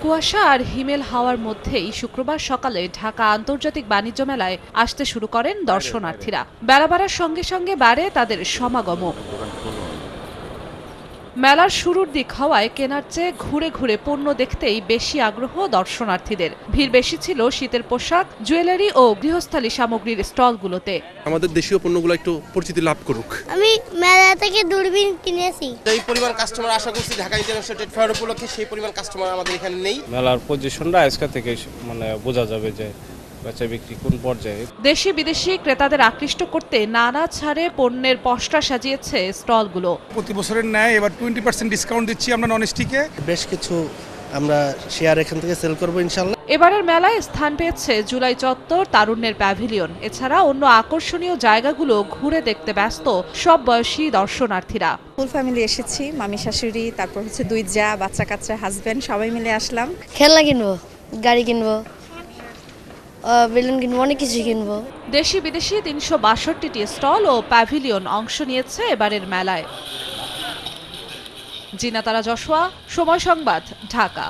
কুয়াশা আর হিমেল হাওয়ার মধ্যেই শুক্রবার সকালে ঢাকা আন্তর্জাতিক বাণিজ্য মেলায় আসতে শুরু করেন দর্শনার্থীরা। বেলা বাড়ার সঙ্গে সঙ্গে বাড়ে তাদের সমাগমও। মেলার শুরুর দিক হওয়ায় কেনার চেয়ে ঘুরে ঘুরে পণ্য দেখতেই বেশি আগ্রহ দর্শনার্থীদের। ভিড় বেশি ছিল শীতের পোশাক, জুয়েলারি ও গৃহস্থালী সামগ্রীর স্টলগুলোতে। আমাদের দেশীয় পণ্যগুলো একটু পরিচিতি লাভ করুক। আমি মেলা থেকে দূরবীন কিনেছি। এই পরিমাণ কাস্টমার আশা করছি ঢাকা ইন্টারন্যাশনাল ট্রেড ফেয়ার উপলক্ষে সেই পরিমাণ কাস্টমার আমাদের এখানে নেই। মেলার পজিশনটা আজকে থেকে বোঝা যাবে যে বেচা বিক্রি কোন পর্যায়ে। দেশি বিদেশি ক্রেতাদের আকৃষ্ট করতে নানা ছাড়ে পণ্যের পসরা সাজিয়েছে স্টলগুলো। প্রতি বছরের ন্যায় এবার 20% ডিসকাউন্ট দিচ্ছি আমরা ননস্টিকে। বেশ কিছু আমরা শেয়ার এখান থেকে সেল করব ইনশাআল্লাহ। এবারের মেলায় স্থান পেয়েছে জুলাই চত্বর, তারুণ্যের প্যাভিলিয়ন। এছাড়া অন্য আকর্ষণীয় জায়গাগুলো ঘুরে দেখতে ব্যস্ত সব বয়সী দর্শনার্থীরা। ফুল ফ্যামিলি এসেছি, মামি শাশুড়ি, তারপর হচ্ছে 2 জা, বাচ্চা কাচ্চা, হাজবেন্ড, সবাই মিলে আসলাম। খেলনা কিনবো, গাড়ি কিনবো, বেলুন কিনবো, অনেক কিছু কিনবো। দেশি বিদেশি 362টি স্টল ও প্যাভিলিয়ন অংশ নিয়েছে এবারের মেলায়। জিনাতারা জশোয়া, সময় সংবাদ, ঢাকা।